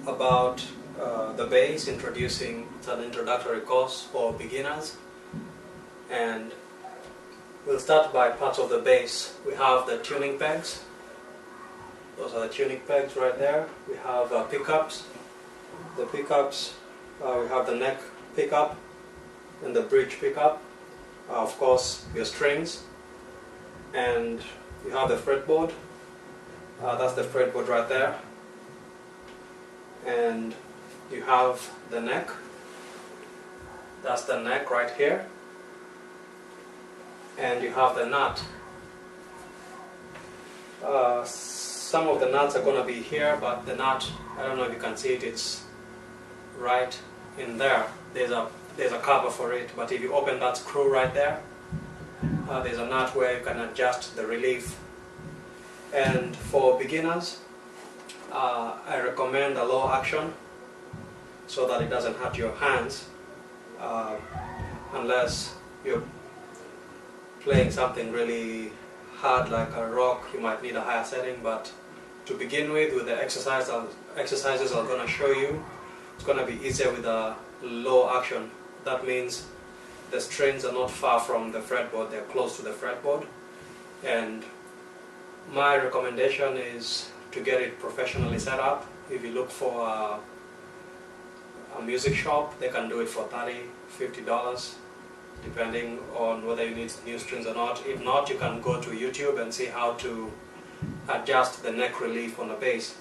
about the bass, introducing an introductory course for beginners, and we'll start by parts of the bass. We have the tuning pegs. Those are the tuning pegs right there. We have pickups. The pickups, we have the neck pickup and the bridge pickup. Of course, your strings, and you have the fretboard. That's the fretboard right there. And you have the neck. That's the neck right here. And you have the nut. Some of the nuts are going to be here, but the nut, I don't know if you can see it, it's right in there. There's a cover for it, but if you open that screw right there, there's a nut where you can adjust the relief. And for beginners, I recommend a low action so that it doesn't hurt your hands, unless you're playing something really hard like a rock. You might need a higher setting, but to begin with the exercises I'm going to show you, it's going to be easier with a low action. That means the strings are not far from the fretboard, they're close to the fretboard. And my recommendation is to get it professionally set up. If you look for a music shop, they can do it for $30, $50, depending on whether you need new strings or not. If not, you can go to YouTube and see how to adjust the neck relief on the bass.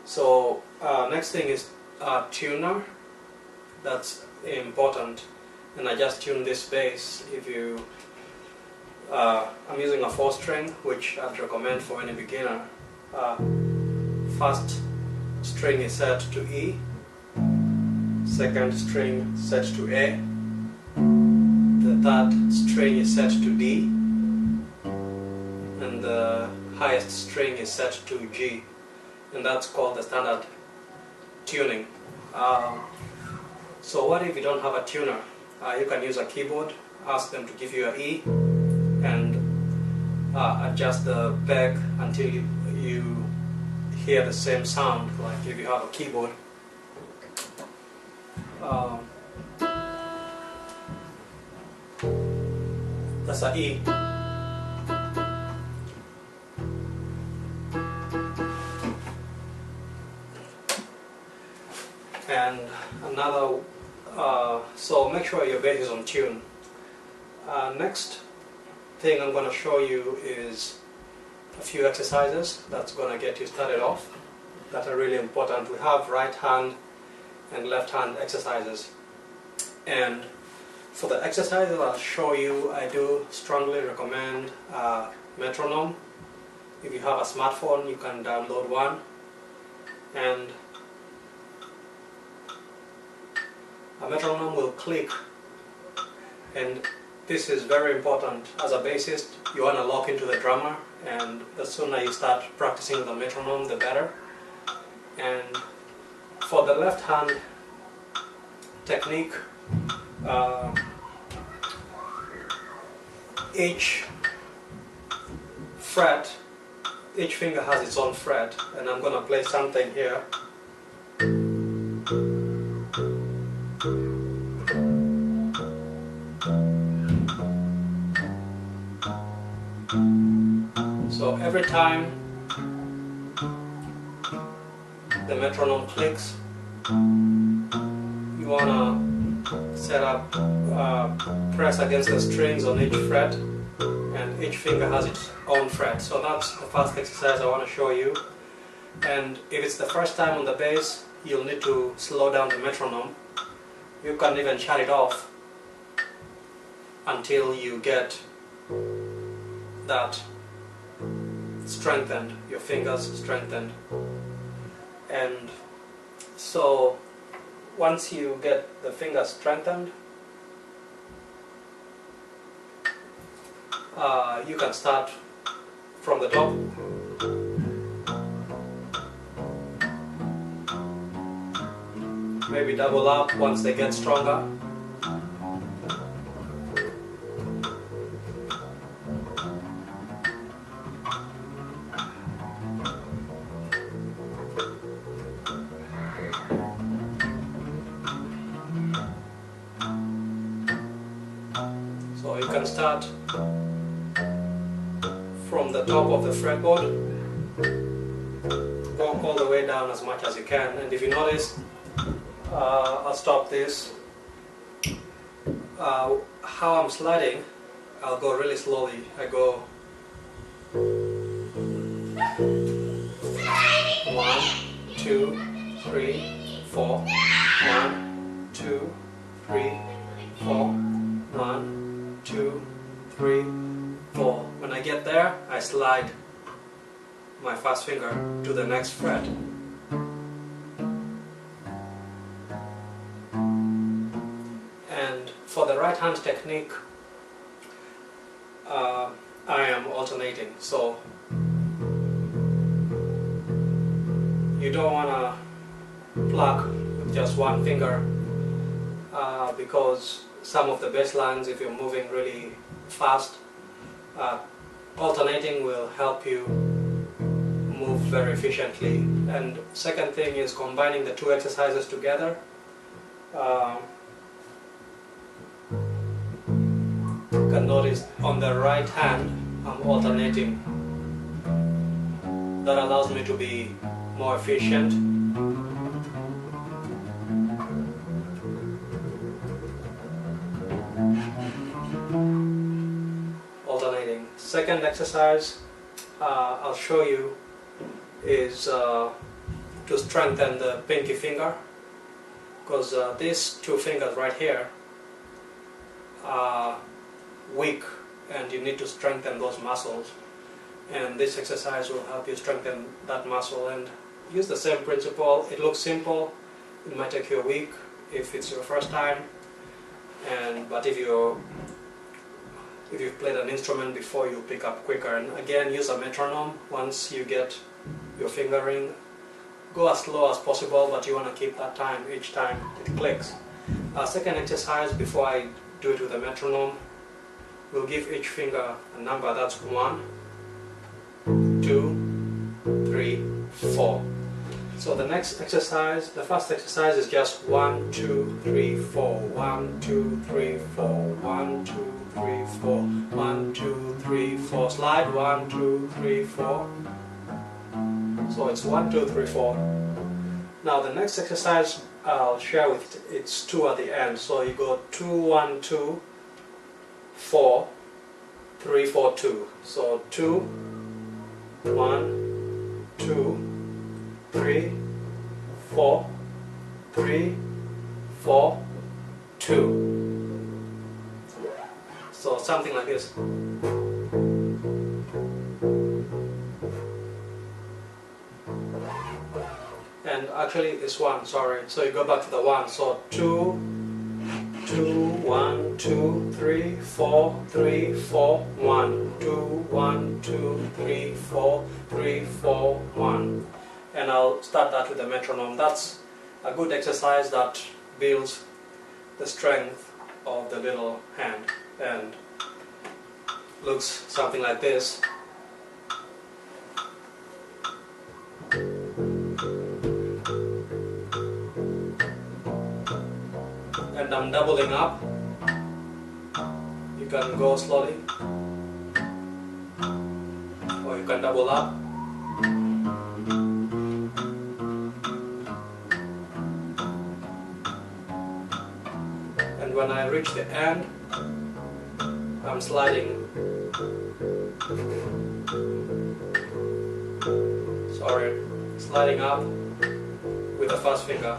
So next thing is a tuner. That's important, and I just tune this bass. If you I'm using a 4-string, which I'd recommend for any beginner. First string is set to E, second string set to A, the third string is set to D, and the highest string is set to G, and that's called the standard tuning. So what if you don't have a tuner? You can use a keyboard, ask them to give you an E, and adjust the peg until you hear the same sound, like if you have a keyboard. That's an E. And another, so make sure your bass is on tune. Next thing I'm going to show you is a few exercises that's going to get you started off that are really important. We have right hand and left hand exercises, and for the exercises I'll show you, I do strongly recommend a metronome. If you have a smartphone, you can download one, and a metronome will click, and this is very important. As a bassist, you want to lock into the drummer, and the sooner you start practicing with a metronome, the better. And for the left hand technique, each finger has its own fret, and I'm going to play something here. So every time the metronome clicks, you want to set up, press against the strings on each fret, and each finger has its own fret. So that's the first exercise I want to show you. And if it's the first time on the bass, you'll need to slow down the metronome. You can even shut it off until you get that strengthened, your fingers strengthened. And so once you get the fingers strengthened, you can start from the top. Maybe double up once they get stronger. start from the top of the fretboard, walk all the way down as much as you can, and if you notice, I'll stop this. How I'm sliding, I'll go really slowly. I go 1, 2, 3, 4. 1, 2, 3, 4. 1, 2, 3, 4. When I get there, I slide my first finger to the next fret. And for the right hand technique, I am alternating. So you don't want to pluck with just one finger because some of the bass lines, if you're moving really fast, alternating will help you move very efficiently. And second thing is combining the two exercises together. You can notice on the right hand I'm alternating. That allows me to be more efficient. Alternating. Second exercise I'll show you is to strengthen the pinky finger, because these two fingers right here are weak and you need to strengthen those muscles, and this exercise will help you strengthen that muscle. And use the same principle. It looks simple, it might take you a week if it's your first time, but if you've played an instrument before, you'll pick up quicker. And again, use a metronome. Once you get your fingering, go as slow as possible, but you want to keep that time each time it clicks. Second exercise, before I do it with a metronome, we'll give each finger a number. That's 1, 2, 3, 4. So the next exercise, the first exercise is just 1, 2, 3, 4, 1, 2, 3, 4, 1, 2, 3, 4, 1, 2, 3, 4. Slide 1, 2, 3, 4. So it's 1, 2, 3, 4. Now the next exercise I'll share with you, it's 2 at the end. So you go 2, 1, 2, 4, 3, 4, 2. So 2, 1, 2, 3, 4, 3, 4, 2. So something like this. And actually it's 1, sorry. So you go back to the 1. So 2, 2, 1, 2, 3, 4, 3, 4, 1. 2, 1, 2, 3, 4, 3, 4, 1. And I'll start that with the metronome. That's a good exercise that builds the strength of the little hand, and looks something like this. And I'm doubling up. You can go slowly, or you can double up. And when I reach the end, I'm sliding. Sorry, sliding up with the first finger.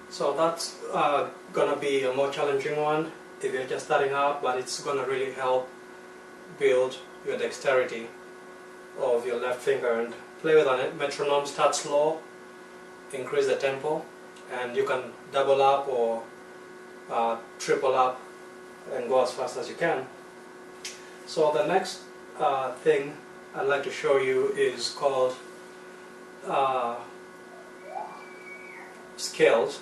So that's gonna be a more challenging one if you're just starting out, but it's gonna really help build your dexterity of your left finger. And play with a metronome. Start slow, increase the tempo, and you can double up or triple up and go as fast as you can. So the next thing I'd like to show you is called scales.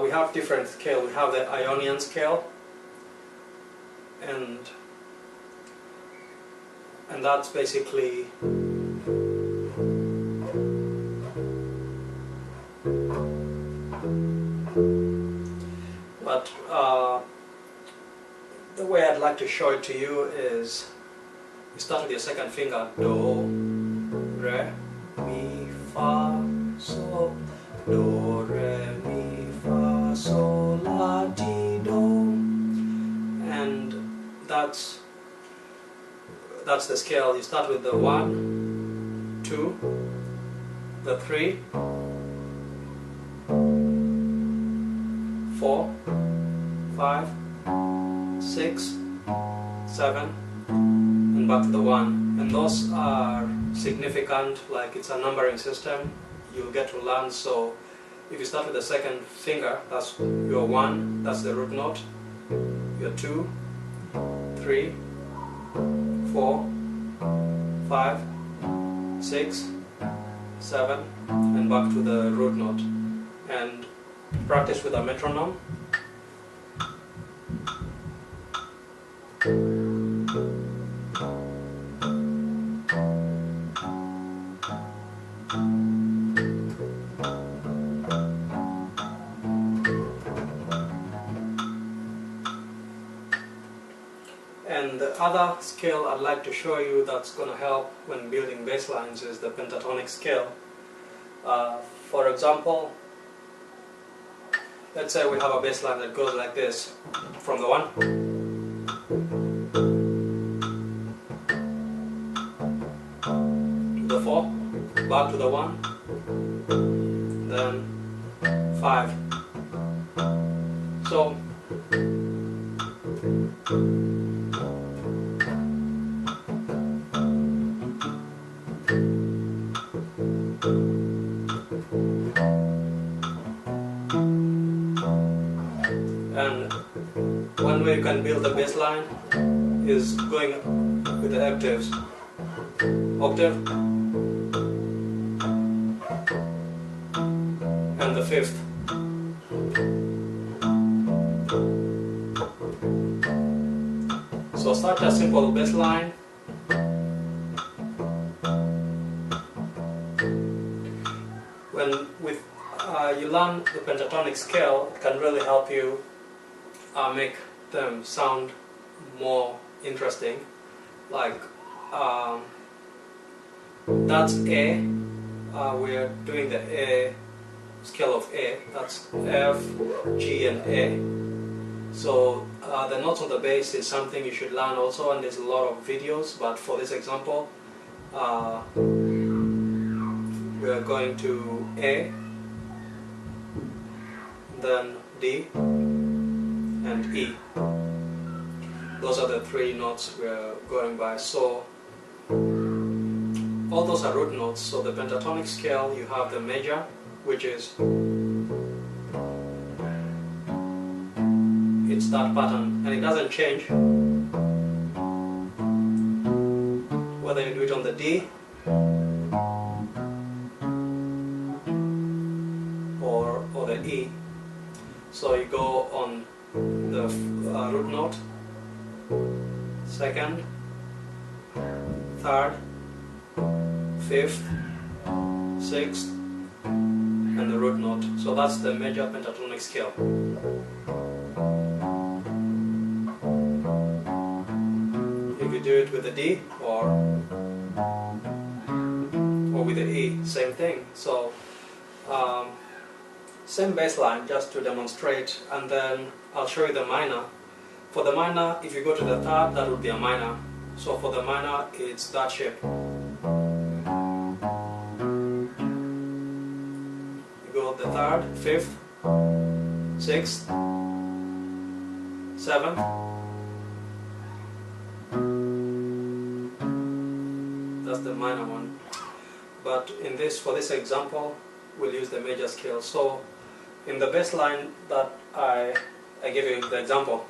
We have different scale. We have the Ionian scale, and that's basically but the way I'd like to show it to you is you start with your second finger, do, re, mi, fa, sol, do, re, mi, fa, sol, la, ti, do, and that's the scale. You start with the 1, 2, the 3, 4, 5, 6, 7, and back to the 1. And those are significant, like it's a numbering system you'll get to learn. So if you start with the second finger, that's your 1, that's the root note, your 2, 3, 4, 5, 6, 7, and back to the root note. And practice with a metronome. And the other scale I'd like to show you that's going to help when building bass lines is the pentatonic scale. For example, let's say we have a bass line that goes like this, from the 1 to the 4, back to the 1, then 5. So and one way you can build a bass line is going with the octaves. Octave and the 5th. So such a simple bass line. When you learn the pentatonic scale, it can really help you make them sound more interesting. Like that's A. We're doing the A scale of A. That's F, G, and A. So the notes on the bass is something you should learn also, and there's a lot of videos. But for this example, we're going to A, then D, and E. Those are the 3 notes we're going by. So all those are root notes. So the pentatonic scale, you have the major, which is it's that pattern, and it doesn't change whether you do it on the D or the E. So you go on the root note, 2nd, 3rd, 5th, 6th, and the root note. So that's the major pentatonic scale. If you do it with the D or with the E, same thing. So same bass line, just to demonstrate, and then I'll show you the minor. For the minor, if you go to the 3rd, that would be a minor. So for the minor, it's that shape. You go the 3rd, 5th, 6th, 7th, that's the minor one. But for this example, we'll use the major scale. So in the bass line that I I give you the example.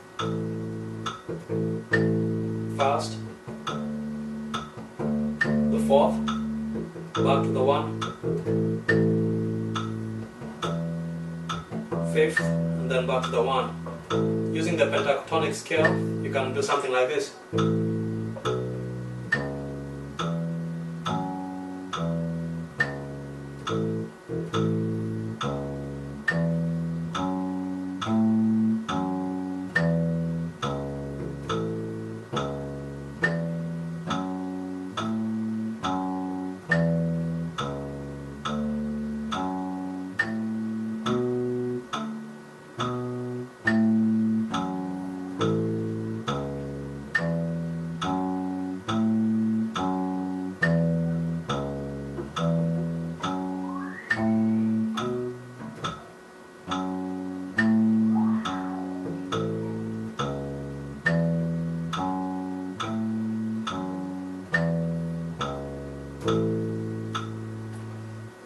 First, the fourth, back to the one, fifth, and then back to the one. Using the pentatonic scale, you can do something like this.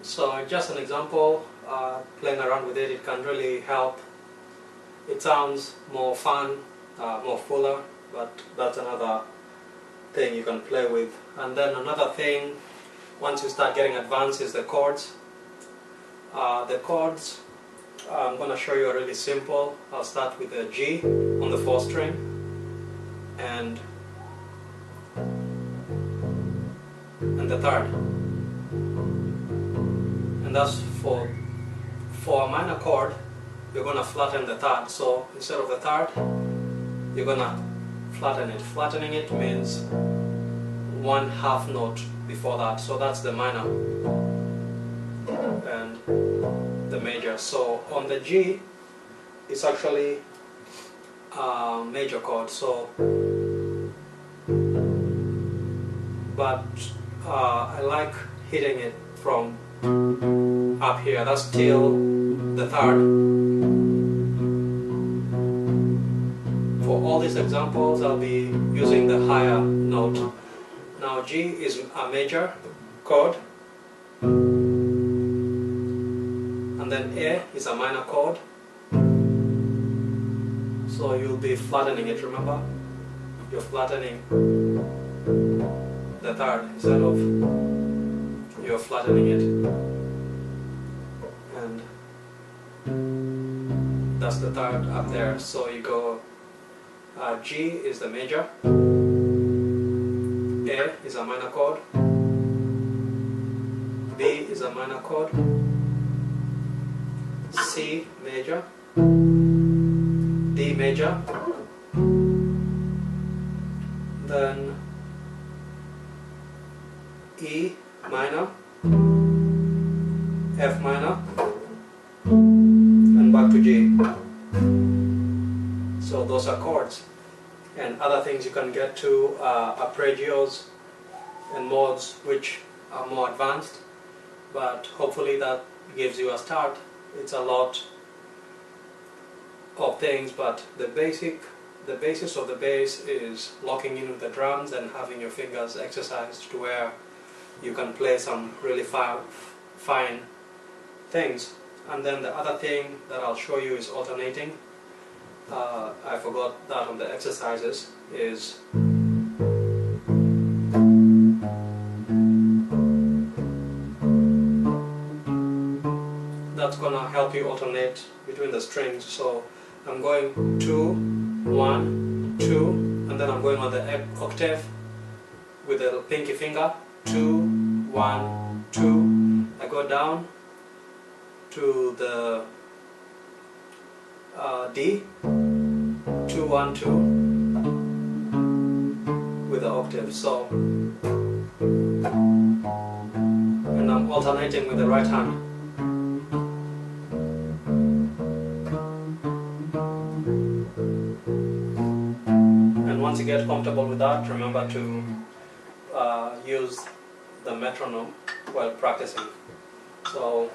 So just an example, playing around with it, it can really help. It sounds more fun, more fuller, but that's another thing you can play with. And then another thing, once you start getting advanced, is the chords. The chords, I'm going to show you are really simple. I'll start with the G on the 4th string, and the 3rd. And that's for a minor chord, you're going to flatten the 3rd. So instead of the 3rd, you're going to flatten it. Flattening it means 1/2 note before that. So that's the minor and the major. So on the G, it's actually a major chord. So, but I like hitting it from up here. That's still the 3rd. For all these examples, I'll be using the higher note. Now G is a major chord, and then A is a minor chord. So you'll be flattening it, remember? You're flattening the 3rd instead of you're flattening it. And that's the 3rd up there. So you go, G is the major, A is a minor chord, B is a minor chord, C major, D major, then E minor, F minor, and back to G. So those are chords. And other things you can get to arpeggios and modes which are more advanced, but hopefully that gives you a start. It's a lot of things, but the basis of the bass is locking in with the drums and having your fingers exercised to where you can play some really fine things. And then the other thing that I'll show you is alternating. I forgot that on the exercises is that's gonna help you alternate between the strings. So I'm going 2, 1, 2, and then I'm going on the octave with the pinky finger, 2, 1, 2. I go down to the D, 2, 1, 2 with the octave. So, and I'm alternating with the right hand. And once you get comfortable with that, remember to use the metronome while practicing. So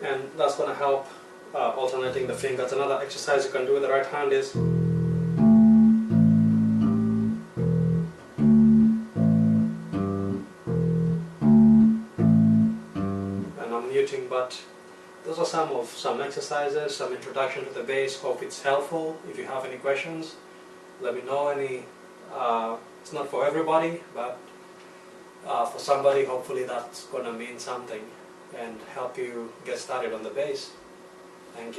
and that's going to help alternating the fingers. Another exercise you can do with the right hand is muting, but those are some exercises, some introduction to the bass. Hope it's helpful. If you have any questions, let me know. It's not for everybody, but for somebody, hopefully that's gonna mean something and help you get started on the bass. Thank you.